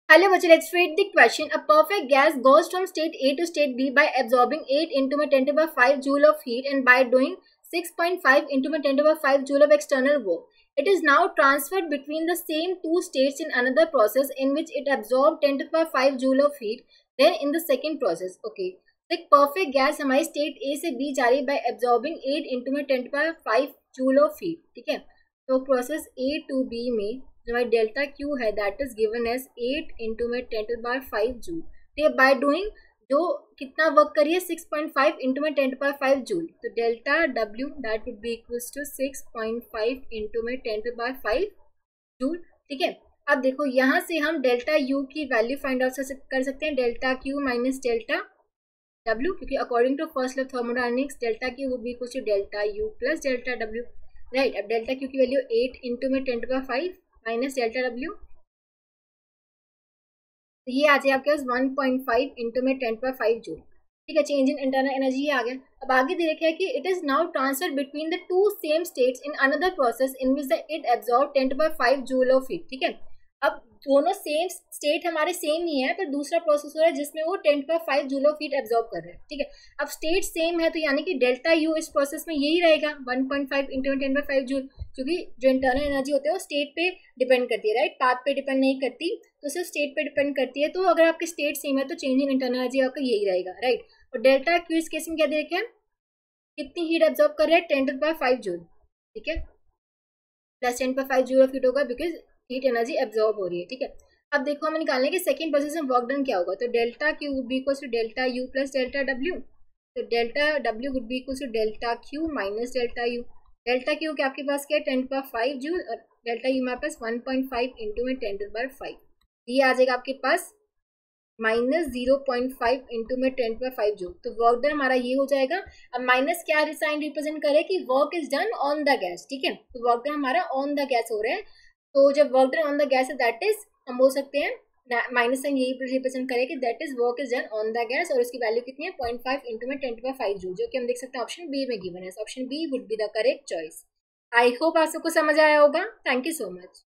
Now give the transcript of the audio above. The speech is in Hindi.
Hello, bachcha, let's read the question. A perfect gas goes from state A to state B by absorbing 8 into 10 to the power 5 joule of heat and by doing 6.5 into 10 to the power 5 joule of external work. It is now transferred between the same two states in another process in which it absorbed 10 to the power 5 joule of heat. Then in the second process, okay. The perfect gas हमारी state A से B जा रही by absorbing 8 into 10 to the power 5 joule of heat. ठीक है, तो process A to B में जो हमारी डेल्टा क्यू है that is given as 8 into में 10 टू द पावर 5 जूल. ठीक है, बाय डूइंग जो कितना वर्क करिए 6.5 इंटू में 10 टू पावर 5 जूल. तो delta W that would be equals to 6.5 into में 10 टू पावर 5 जूल. ठीक है, अब देखो यहाँ से हम डेल्टा यू की वैल्यू फाइंड आउट कर सकते हैं. Delta Q minus delta W, क्योंकि according to first law of thermodynamics delta Q would be equals to delta U plus delta W. Right, अब डेल्टा क्यू की वैल्यू 8 इंटू में 10 to power 5 minus delta W, तो ये आ जाए आपके पास 1.5 इंटू में 10 पर 5 जूल. ठीक है, चेंज इन इंटरनल एनर्जी ये आ गया. अब आगे दे रखा है कि it is now transfer between the two same states in another process in which the it absorb 10 पर 5 जूल ऑफ हीट. ठीक है, अब दोनों सेम स्टेट हमारे सेम ही है, पर दूसरा प्रोसेस हो रहा है जिसमें वो 10 पर 5 जूल ऑफ हीट एब्जॉर्ब कर रहे हैं. ठीक है, अब स्टेट सेम है तो यानी कि डेल्टा यू इस प्रोसेस में यही रहेगा 1.5 इंटू 10 पर 5 जूल, क्योंकि जो इंटरनल एनर्जी होती है वो स्टेट पे डिपेंड करती है. राइट, पाथ पे डिपेंड नहीं करती, तो सिर्फ स्टेट पे डिपेंड करती है. तो अगर आपके स्टेट सेम है तो चेंज इन इंटरनल एनर्जी आपका यही रहेगा. राइट, और डेल्टा क्यू इस केस में क्या दे रखे हैं, कितनी हीट एब्जॉर्ब कर रहा है 10 टू द पावर 5 जूल. ठीक है, प्लस 10 पर 5 जूल ऑफ हीट होगा बिकॉज हीट एनर्जी एब्जॉर्ब हो रही है. ठीक है, अब देखो हमें निकालना है कि सेकंड प्रोसेस में वर्क डन क्या होगा. तो delta Q would be equals to delta U plus delta W. तो delta W would be equals to delta Q minus delta U. Delta Q के आपके पास क्या है 10 पर 5 जूल और डेल्टा यू हमारे पास 1.5 इंटू में 10 पर 5. ये आ जाएगा आपके पास माइनस 0.5 इंटू में 10 पर 5 जूल. तो वर्क डन हमारा ये हो जाएगा. अब माइनस क्या साइन रिप्रेजेंट करे कि work is done on the gas. ठीक है, तो वर्क डन हमारा ऑन द गैस हो रहा है. तो जब work done on the gas है दैट इज हम बोल सकते हैं माइनस साइन यही रिप्रेजेंट करे कि that is work is done on the gas, और उसकी वैल्यू कितनी है 0.5 इंटू में 10 पर 5 जूल, जो कि हम देख सकते हैं ऑप्शन बी में गिवन है. Option B would be the correct choice. I hope आप सबको समझ आया होगा. Thank you so much.